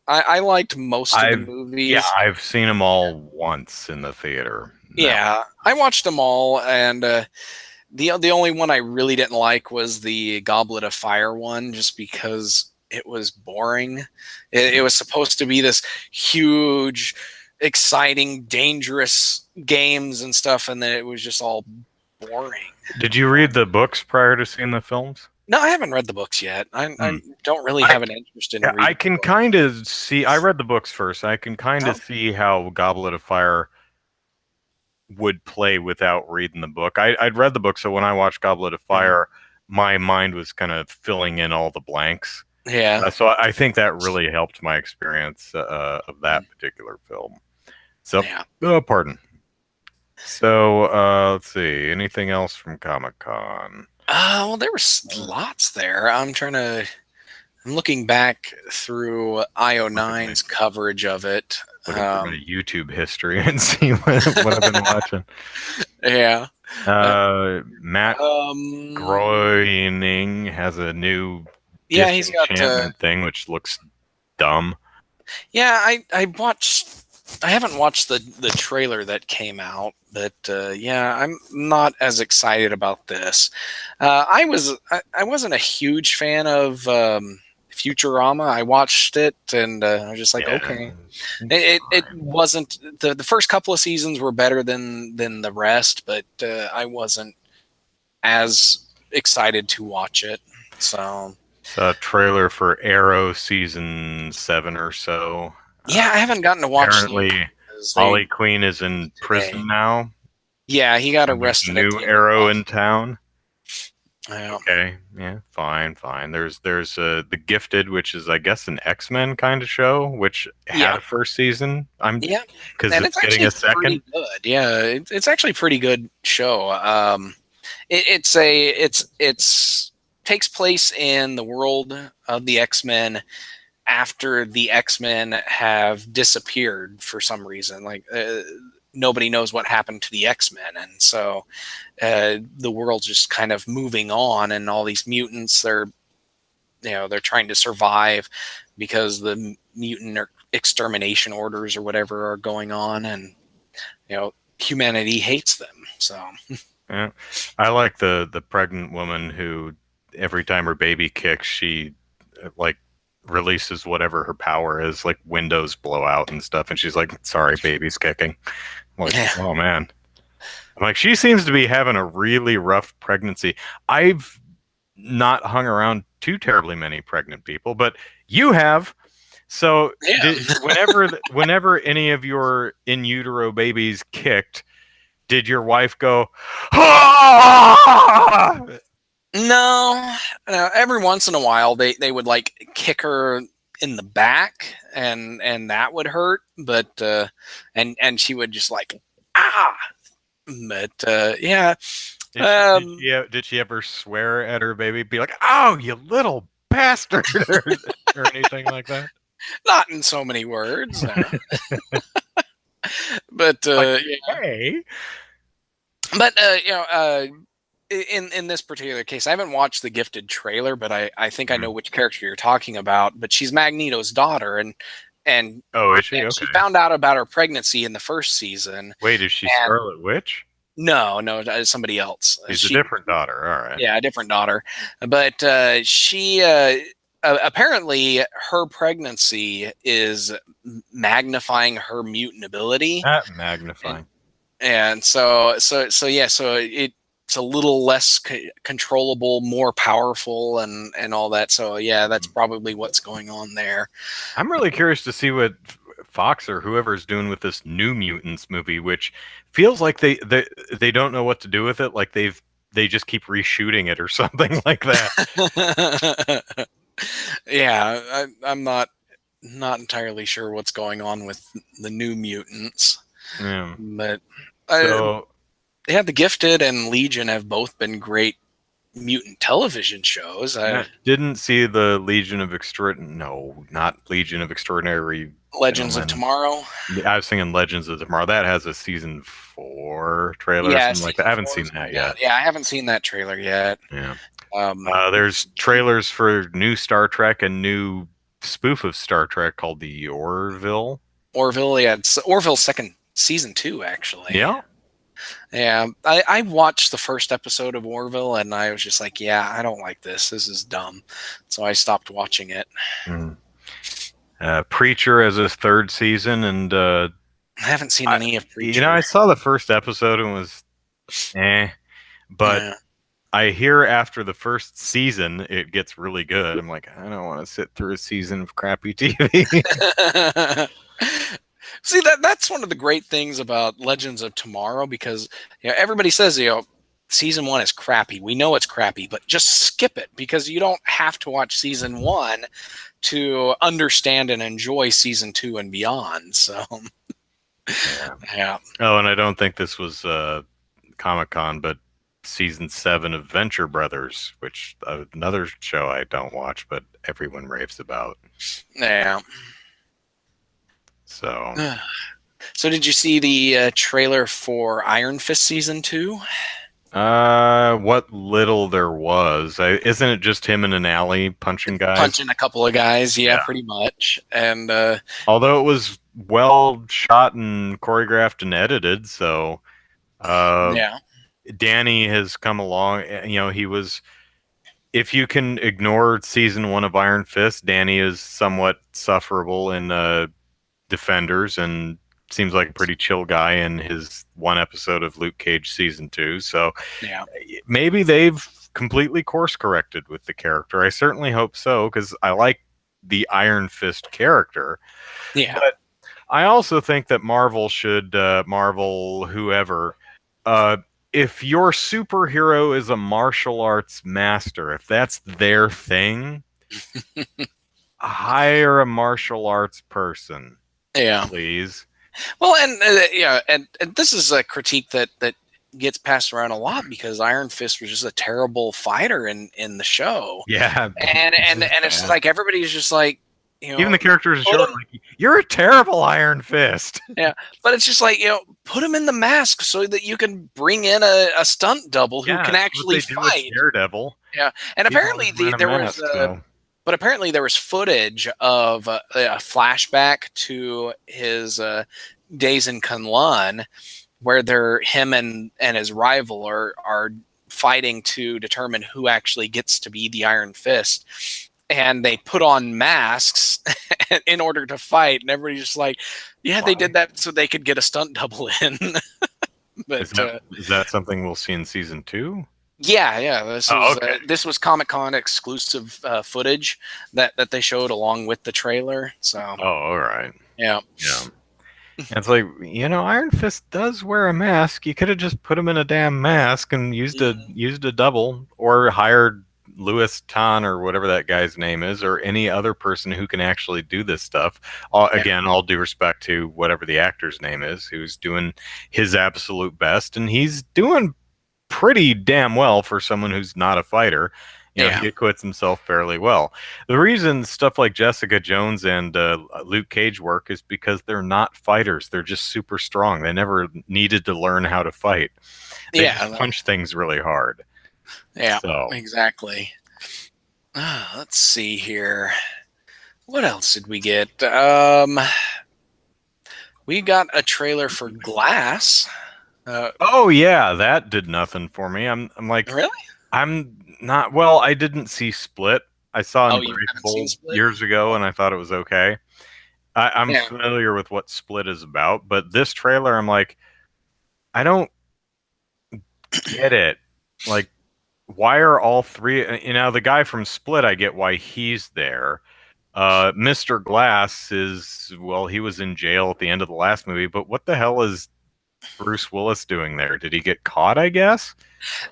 I liked most of the Yeah, movies. I've seen them all once in the theater. No. Yeah, I watched them all, and the only one I really didn't like was the Goblet of Fire one, just because it was boring. It was supposed to be this huge, exciting, dangerous games and stuff, and then it was just all boring. Did you read the books prior to seeing the films? No, I haven't read the books yet. I Hmm. don't really I have an interest in I reading can kind of see. I read the books first. I can kind of books. see how Goblet of Fire would play without reading the book. I'd read the book, so when I watched Goblet of Oh, Fire, my mind was kind of filling in all the blanks. yeah, So I think that really helped my experience of that particular film. So, yeah. pardon. So, let's see. Anything else from Comic Con? Well, there was lots there. I'm looking back through Look at my IO9's coverage of it. looking through my YouTube history and see what I've been watching. Yeah. Uh, Matt um, Groening has a new yeah, he's got. disenchantment thing, which looks dumb. Yeah, I watched. I haven't watched the trailer that came out, but yeah, I'm not as excited about this. I wasn't a huge fan of Futurama. I watched it and I was just like, Yeah, okay. it's It fine. wasn't the first couple of seasons were better than the rest, but I wasn't as excited to watch it. So It's a trailer for Arrow season 7 or so. yeah, I haven't gotten to watch the Apparently, because Ollie they Queen is in today. prison now, Yeah, he got and there's a arrested at new the end of Arrow in last. town. Yeah, Okay, yeah, fine, fine. There's The Gifted, which is I guess an X-Men kind of show, which had yeah, a first season. I'm yeah, because and it's it's getting actually a second. pretty good. Yeah, it's actually a pretty good show. It's takes place in the world of the X-Men after the X-Men have disappeared for some reason. Like nobody knows what happened to the X-Men, and so the world's just kind of moving on, and all these mutants they're they're trying to survive because the mutant or extermination orders or whatever are going on, and humanity hates them. So Yeah. I like the pregnant woman who every time her baby kicks, she like releases whatever her power is, like windows blow out and stuff, and she's like, "Sorry, baby's kicking." I'm like, yeah, oh man. I'm like, she seems to be having a really rough pregnancy. I've not hung around too terribly many pregnant people, but you have. So, yeah. whenever any of your in utero babies kicked, did your wife go, "Ah!" No, every once in a while they would like kick her in the back, and that would hurt, but and she would just like ah, but yeah. Did she did Um, she did she ever swear at her baby, be like, "Oh, you little bastard," or anything like that? Not in so many words, but Like, yeah. hey. But in this particular case, I haven't watched the Gifted trailer, but I think I know Mhm. which character you're talking about. But she's Magneto's daughter, and Oh, is she? and Okay. she found out about her pregnancy in the first season. Wait, is she And Scarlet Witch? no, somebody else. She's a She different daughter. All right. Yeah, a different daughter, but she apparently her pregnancy is magnifying her mutant ability, That and magnifying. so it's a little less controllable, more powerful, and all that. So yeah, that's probably what's going on there. I'm really curious to see what Fox or whoever's doing with this New Mutants movie, which feels like they don't know what to do with it. Like they just keep reshooting it or something like that. Yeah, I'm not entirely sure what's going on with the New Mutants, Yeah. but So yeah, The Gifted and Legion have both been great mutant television shows. I didn't see the Legion of Extraordinary. No, not Legion of Extraordinary Legends of Gentlemen. Tomorrow. I was thinking Legends of Tomorrow. That has a season 4 trailer or Yeah, something like that. season I haven't 4 seen is that coming yet. out. Yeah, I haven't seen that trailer yet. Yeah. Um, There's trailers for new Star Trek and new spoof of Star Trek called the Orville. Orville, yeah, it's Orville's second season 2, actually. Yeah. Yeah, I watched the first episode of Orville and I was just like, yeah, I don't like this. This is dumb. So I stopped watching it. Mm. Preacher as a third season, and I haven't seen I, any of Preacher. I saw the first episode and was but Yeah. I hear after the first season it gets really good. I'm like, I don't want to sit through a season of crappy TV. See, that's one of the great things about Legends of Tomorrow, because everybody says season 1 is crappy. We know it's crappy, but just skip it, because you don't have to watch season 1 to understand and enjoy season 2 and beyond. So yeah. Oh, and I don't think this was Comic-Con, but season 7 of Venture Brothers, which another show I don't watch, but everyone raves about. Yeah. So, So did you see the trailer for Iron Fist season 2? what little there was, isn't it just him in an alley punching guys? Punching a couple of guys, yeah, Yeah. pretty much. And Although it was well shot and choreographed and edited, so yeah, Danny has come along. He was. If you can ignore season 1 of Iron Fist, Danny is somewhat sufferable in Defenders and seems like a pretty chill guy in his one episode of Luke Cage season 2. So yeah, maybe they've completely course corrected with the character. I certainly hope so, because I like the Iron Fist character. yeah. But I also think that Marvel should, Marvel, whoever, if your superhero is a martial arts master, if that's their thing, hire a martial arts person, Yeah. please. Well, and and this is a critique that gets passed around a lot, because Iron Fist was just a terrible fighter in the show, Yeah, and it's just like everybody's just like, even the characters in put show are him, like, "You're a terrible Iron Fist." yeah, but it's just like, put him in the mask so that you can bring in a stunt double who Yeah, can that's what actually they do with fight. Daredevil. Yeah, and He's apparently always wearing a there was mask, so. but apparently there was footage of a flashback to his days in Kunlun, where him and his rival are fighting to determine who actually gets to be the Iron Fist. And they put on masks in order to fight, and everybody's just like, "Yeah, they did that so they could get a stunt double in." But Is that something we'll see in season 2? yeah, Oh, okay. this was Comic-Con exclusive footage that they showed along with the trailer. So Oh, all right. yeah, Yeah. And it's like, Iron Fist does wear a mask. You could have just put him in a damn mask and used a double, or hired Louis Tan or whatever that guy's name is, or any other person who can actually do this stuff. yeah, Again, all due respect to whatever the actor's name is, who's doing his absolute best, and he's doing pretty damn well for someone who's not a fighter. yeah, He acquits himself fairly well. The reason stuff like Jessica Jones and Luke Cage work is because they're not fighters. They're just super strong. They never needed to learn how to fight. They just yeah, punch things really hard. yeah, So, exactly. Let's see here. What else did we get? We got a trailer for Glass. oh yeah, that did nothing for me. I'm like, Really? I'm not, well, I didn't see Split. I saw Oh, you haven't seen Unbreakable Split? years ago, and I thought it was okay. I'm Yeah. familiar with what Split is about, but this trailer, I'm like, I don't get it. Like, why are all three? The guy from Split, I get why he's there. Mr. Glass is, well, he was in jail at the end of the last movie, but what the hell is Bruce Willis doing there? Did he get caught? I guess.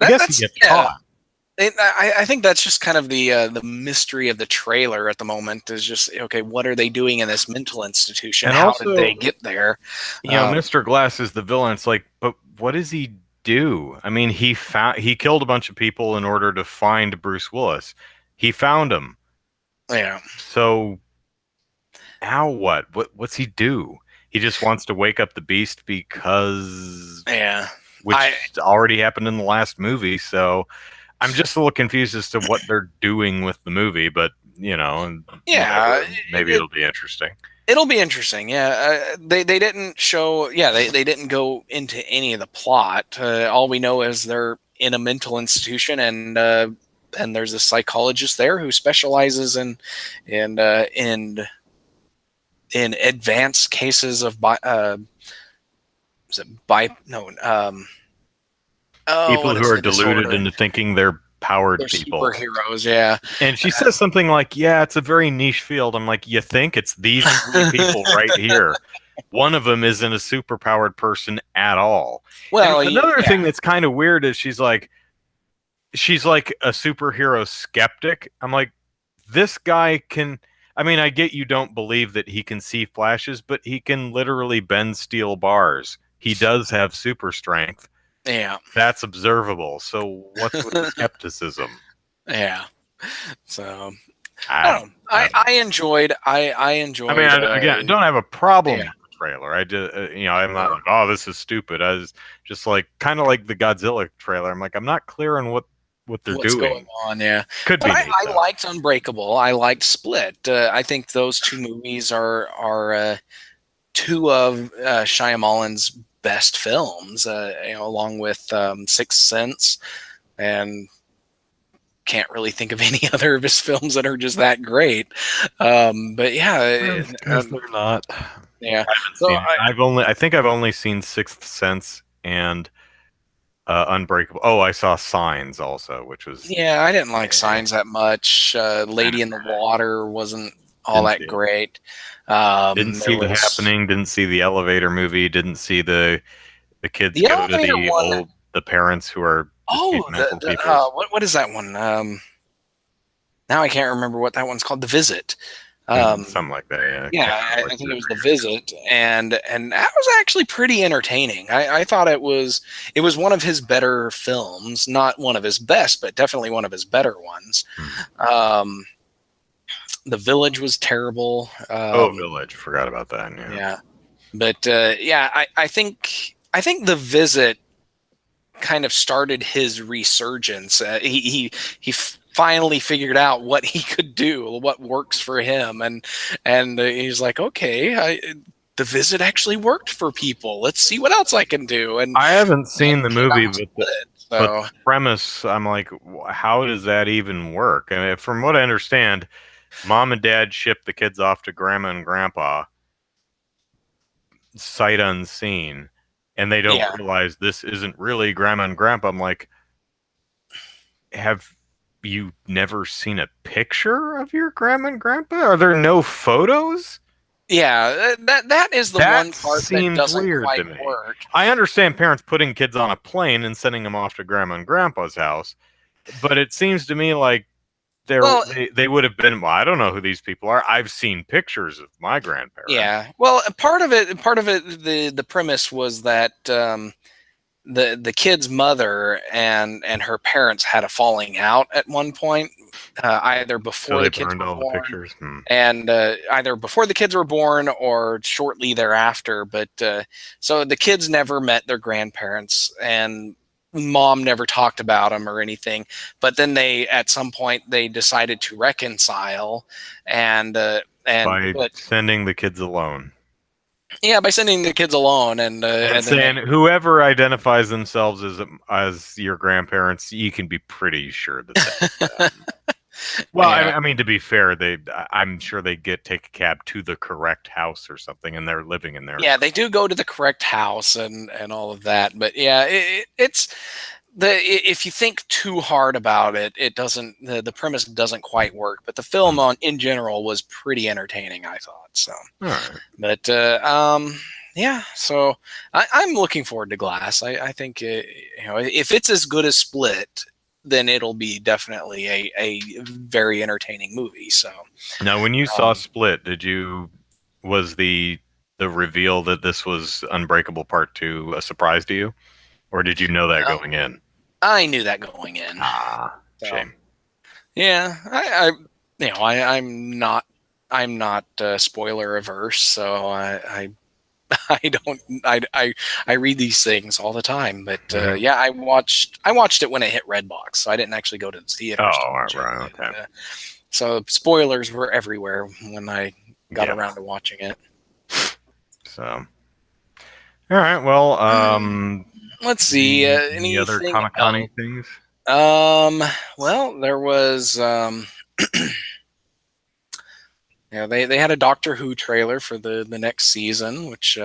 I guess he That's gets yeah. caught. I think that's just kind of the mystery of the trailer at the moment is just okay. What are they doing in this mental institution? And How did they also, get there? Um, Mr. Glass is the villain. It's like, but what does he do? I mean, he killed a bunch of people in order to find Bruce Willis. He found him. yeah, So now what? What's he do? He just wants to wake up the beast because, yeah. which already happened in the last movie. So I'm just a little confused as to what they're doing with the movie, but Yeah, whatever. Maybe it'll be interesting. it'll be interesting. Yeah, they didn't show. Yeah, they didn't go into any of the plot. All we know is they're in a mental institution, and there's a psychologist there who specializes in uh, in in advanced cases of is it bi no People what who is are the deluded disorder? into thinking they're powered They're people. superheroes. Yeah. And she says something like, "Yeah, it's a very niche field." I'm like, "You think it's these three people right here? One of them isn't a superpowered person at all." And Well, another yeah, thing that's kind of weird is she's like a superhero skeptic. I'm like, this guy can. I mean, I get you don't believe that he can see flashes, but he can literally bend steel bars. He does have super strength. yeah, That's observable. So what's with the skepticism? yeah. So I I don't don't. know. I don't I know. enjoyed. I I mean, enjoyed. again, I don't have a problem Yeah. with the trailer. I just, I'm not like, oh, this is stupid. I was just like, kind of like the Godzilla trailer. I'm like, I'm not clear on what they're What's going doing. on? Yeah, Could but be me I though. liked Unbreakable. I liked Split. I think those two movies are two of Shyamalan's best films. Along with Sixth Sense, and can't really think of any other of his films that are just that great. But yeah, Because they're not. I yeah. haven't So seen it. I think I've only seen Sixth Sense and Unbreakable. Oh, I saw Signs also, which was yeah, I didn't like eh, Signs that much. kind of Lady in the Water wasn't all didn't see that it. great. Didn't There see The was Happening. Didn't see the Elevator movie. Didn't see the kids the go to elevator one. the parents who are Oh, mental peoples. what is that one? Now I can't remember what that one's called. The Visit. Something like that. Yeah, Yeah, can't remember I what think year it was The it is. Visit, and that was actually pretty entertaining. I thought it was one of his better films, not one of his best, but definitely one of his better ones. Hmm. Um, the Village was terrible. Oh, Village. Forgot about that. Yeah. Yeah, but yeah, I think The Visit kind of started his resurgence. finally figured out what he could do, what works for him, and he's like, okay, the visit actually worked for people. Let's see what else I can do. And I haven't seen the came out movie, with Split. but So the premise, I'm like, how does that even work? I mean, from what I understand, mom and dad ship the kids off to grandma and grandpa, sight unseen, and they don't yeah, realize this isn't really grandma and grandpa. I'm like, have you never seen a picture of your grandma and grandpa? Are there no photos? yeah, that is the That one part that seems doesn't weird quite to me. work. I understand parents putting kids on a plane and sending them off to grandma and grandpa's house, but it seems to me like Well, they would have been. Well, I don't know who these people are. I've seen pictures of my grandparents. yeah. Well, part of it, the premise was that the kid's mother and her parents had a falling out at one point, either So before they the kids burned were all the born, pictures. Hmm. and either before the kids were born or shortly thereafter. But so the kids never met their grandparents, and mom never talked about them or anything. But then they, at some point, they decided to reconcile, and By but sending the kids alone. yeah, by sending the kids alone, And and then saying whoever identifies themselves as your grandparents, you can be pretty sure that that's them. Well, yeah. I mean, to be fair, I'm sure they take a cab to the correct house or something, and they're living in there. Yeah, they do go to the correct house and all of that, but yeah, it's if you think too hard about it, it doesn't, the premise doesn't quite work. But the film Hmm. on in general was pretty entertaining, I thought. So, All right. but yeah, so I'm looking forward to Glass. I think if it's as good as Split, then it'll be definitely a very entertaining movie. So Now, when you saw um, Split, was the reveal that this was Unbreakable Part 2 a surprise to you, or did you know that well, going in? I knew that going in. Ah, So shame. yeah, I'm not spoiler averse, so I don't, I read these things all the time. But Mhm. yeah, I watched it when it hit Redbox, so I didn't actually go to the Oh, theaters to all watch it. right, okay. And, so spoilers were everywhere when I got Yeah. around to watching it. So, all right. Well, Let's see, any other anything Comic-Con else? things? Um, well, there was they had a Doctor Who trailer for the next season, which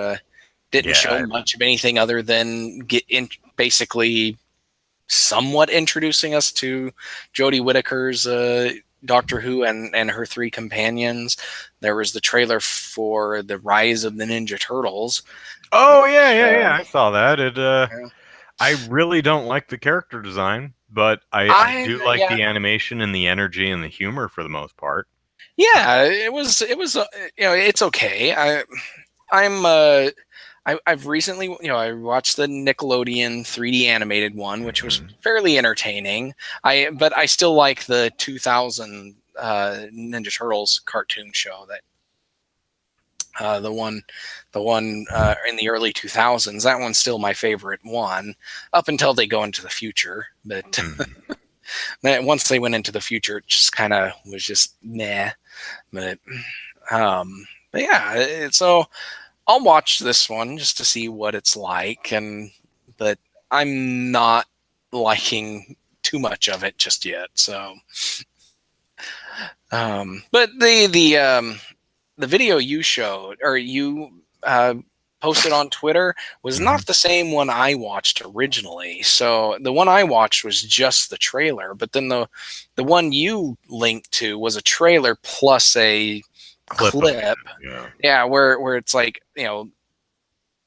didn't show Yeah. much of anything other than basically somewhat introducing us to Jodie Whittaker's Doctor Who and her three companions. There was the trailer for the Rise of the Ninja Turtles, Oh, yeah, which yeah, yeah. I saw that. yeah. I really don't like the character design, but I I do like yeah the animation and the energy and the humor for the most part. yeah it was it's okay. I'm I've recently, I watched the Nickelodeon 3D animated one, which was Mhm. fairly entertaining. But I still like the 2000 Ninja Turtles cartoon show, that the one in the early 2000s. That one's still my favorite one, up until they go into the future. But Mhm. once they went into the future, it just kind of was just meh. But but yeah, so I'll watch this one just to see what it's like, but I'm not liking too much of it just yet. So, but the video you showed, or you posted on Twitter, was Mhm. not the same one I watched originally. So the one I watched was just the trailer, but then the one you linked to was a trailer plus a Clip of clip. it. Yeah. Yeah, where it's like,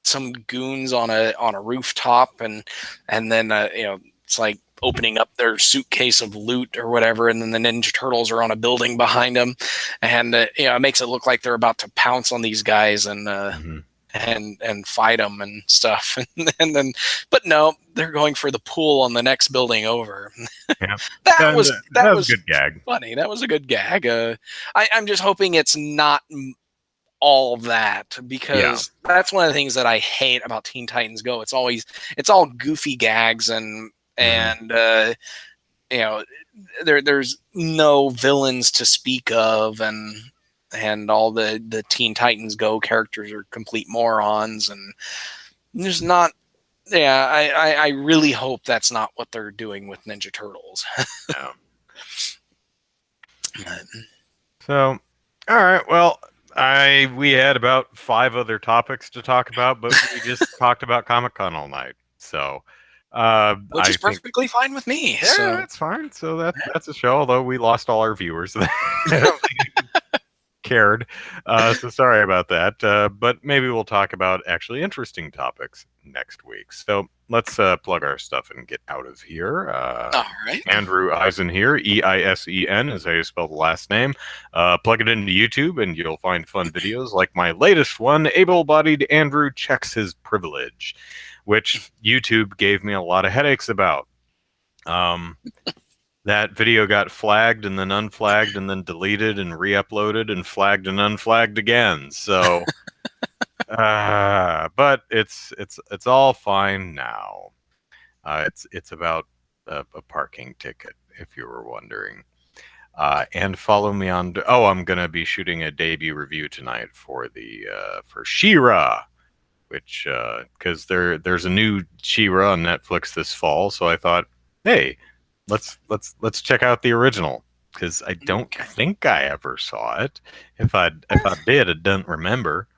some goons on a rooftop, and then it's like opening up their suitcase of loot or whatever, and then the Ninja Turtles are on a building behind them, and it makes it look like they're about to pounce on these guys Mhm. and fight them and stuff. And then, but no, they're going for the pool on the next building over. Yeah. that And was that that was a was good gag. funny. That was a good gag. I'm just hoping it's not all that, Yeah. because that's one of the things that I hate about Teen Titans Go. It's all goofy gags Mhm. and there's no villains to speak of, and all the Teen Titans Go characters are complete morons, and there's not. Yeah, I really hope that's not what they're doing with Ninja Turtles. Yeah. So, all right. Well, we had about 5 other topics to talk about, but we just talked about Comic-Con all night. So, Which I is think perfectly fine with me. yeah, So that's fine. So that's a show. Although we lost all our viewers, I don't think anyone cared. So sorry about that. But maybe we'll talk about actually interesting topics next week. So let's plug our stuff and get out of here. all right. Andrew Eisen here. Eisen is how you spell the last name. Plug it into YouTube and you'll find fun videos like my latest one, Able-Bodied Andrew Checks His Privilege, which YouTube gave me a lot of headaches about. That video got flagged and then unflagged and then deleted and re-uploaded and flagged and unflagged again. So, but it's all fine now. It's about a parking ticket, if you were wondering. And follow me on. I'm gonna be shooting a debut review tonight for for She-Ra, which because there's a new She-Ra on Netflix this fall. So I thought, hey, let's check out the original because I don't think I ever saw it. If I did, I don't remember.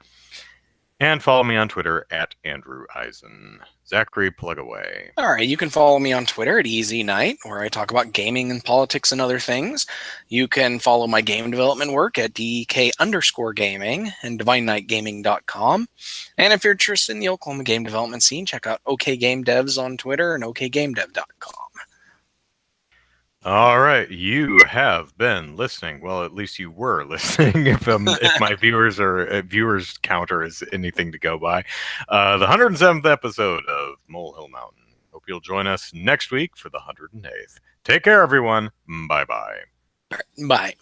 And follow me on Twitter at Andrew Eisen. Zachary, plug away. All right, you can follow me on Twitter at Easy Night, where I talk about gaming and politics and other things. You can follow my game development work at DK_gaming and DivineKnightGaming.com. And if you're interested in the Oklahoma game development scene, check out OK Game Devs on Twitter and OKGameDev.com. All right, you have been listening. Well, at least you were listening. If my viewers counter is anything to go by, the 107th episode of Molehill Mountain. Hope you'll join us next week for the 108th. Take care, everyone. Bye bye. Bye.